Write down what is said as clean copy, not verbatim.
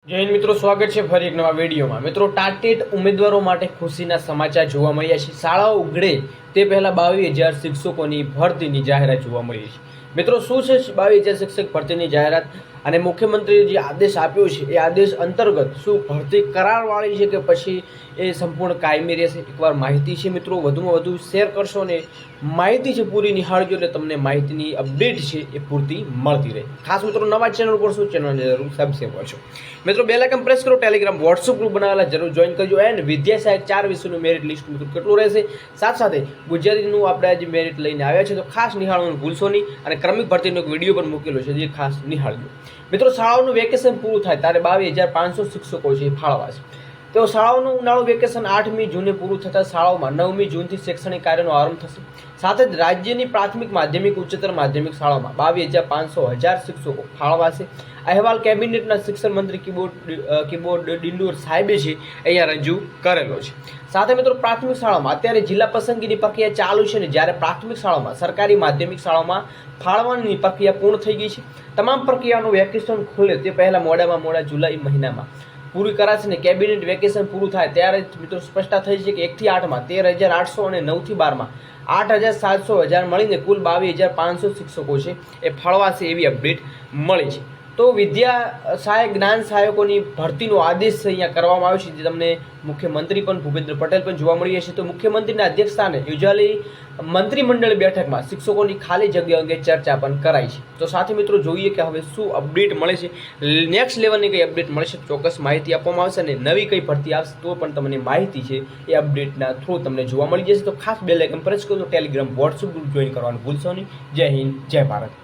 જય હિન્દ મિત્રો, સ્વાગત છે ફરી એક નવા વિડીયોમાં। મિત્રો, ટાટેટ ઉમેદવારો માટે ખુશીના સમાચાર જોવા મળ્યા છે। શાળાઓ ઉઘડે તે પહેલા 22,000 શિક્ષકોની ભરતીની જાહેરાત જોવા મળી છે। મિત્રો, શું છે 22,000 શિક્ષક ભરતીની જાહેરાત અને મુખ્યમંત્રીએ જે આદેશ આપ્યો છે એ આદેશ અંતર્ગત શું ભરતી કરારવાળી છે કે પછી એ સંપૂર્ણ કાયમી રહેશે? એકવાર માહિતી છે મિત્રો, વધુમાં વધુ શેર કરશો ને માહિતી છે પૂરી નિહાળજો એટલે તમને માહિતીની અપડેટ છે એ પૂરતી મળતી રહે। ખાસ મિત્રો, નવા ચેનલ પર શું ચેનલને જરૂર સબસ્ક્રાઈબ કરશો। મિત્રો, બેલ આઇકન પ્રેસ કરો, ટેલિગ્રામ વોટ્સઅપ ગ્રુપ બનાવેલા જરૂર જોઈન કરજો। એન્ડ વિદ્યા સહાયક 4 વિષયનું મેરિટ લિસ્ટ મિત્રો કેટલું રહેશે, સાથે ગુજરાતીનું આપણે આજે મેરિટ લઈને આવ્યા છે તો ખાસ નિહાળવાનું ભૂલશો નહીં। અને ક્રમિક ભરતીનો એક વિડીયો પણ મૂકેલો છે જે ખાસ નિહાળજો। મિત્રો, શાળાઓનું વેકેશન પૂરું થાય ત્યારે 22,500 શિક્ષકો છે એ ફાળવા છે। તો શાળાઓનું ઉનાળુ વેકેશન 8મી જૂને પૂરું થતાં શાળાઓમાં 9મી જૂનથી શૈક્ષણિક કાર્યનો આરંભ થશે। સાથે જ રાજ્યની પ્રાથમિક, માધ્યમિક, ઉચ્ચતર માધ્યમિક શાળાઓમાં 22,500 શિક્ષકો ફાળવાશે। અહેવાલ કેબિનેટના શિક્ષણ મંત્રી કિબોર્ડ ડિંડોર સાહેબે છે અહીંયા રજૂ કરેલો છે। સાથે મિત્રો, પ્રાથમિક શાળામાં અત્યારે જિલ્લા પસંદગીની પ્રક્રિયા ચાલુ છે ને જ્યારે પ્રાથમિક શાળામાં, સરકારી માધ્યમિક શાળામાં ફાળવાની પ્રક્રિયા પૂર્ણ થઈ ગઈ છે। તમામ પ્રક્રિયાનું વેકેશન ખુલે તે પહેલા મોડામાં મોડા જુલાઈ મહિનામાં પૂરી કરાશે ને કેબિનેટ વેકેશન પૂરું થાય ત્યારે મિત્રો સ્પષ્ટતા થઈ છે કે 1 થી 8માં 13,800 અને 9 થી 12માં 8,700 મળીને કુલ 22,500 શિક્ષકો છે એ ફાળવાશે એવી અપડેટ મળી છે। તો વિદ્યા સહાયક, જ્ઞાન સહાયકોની ભરતીનો આદેશ અહીંયા કરવામાં આવ્યો છે જે તમને મુખ્યમંત્રી પણ ભૂપેન્દ્ર પટેલ પણ જોવા મળી હશે। તો મુખ્યમંત્રીના અધ્યક્ષસ્થાને યોજાયેલી મંત્રીમંડળ બેઠકમાં શિક્ષકોની ખાલી જગ્યા અંગે ચર્ચા પણ કરાઈ છે। તો સાથે મિત્રો, જોઈએ કે હવે શું અપડેટ મળે છે, નેક્સ્ટ લેવલની કઈ અપડેટ મળશે ચોક્કસ માહિતી આપવામાં આવશે અને નવી કઈ ભરતી આવશે તો પણ તમને માહિતી છે એ અપડેટના થ્રુ તમને જોવા મળી જશે। તો ખાસ બેલ આઇકન પ્રેસ કરો, ટેલિગ્રામ વોટ્સઅપ ગ્રુપ જોઈન કરવાનું ભૂલશો નહીં। જય હિન્દ, જય ભારત।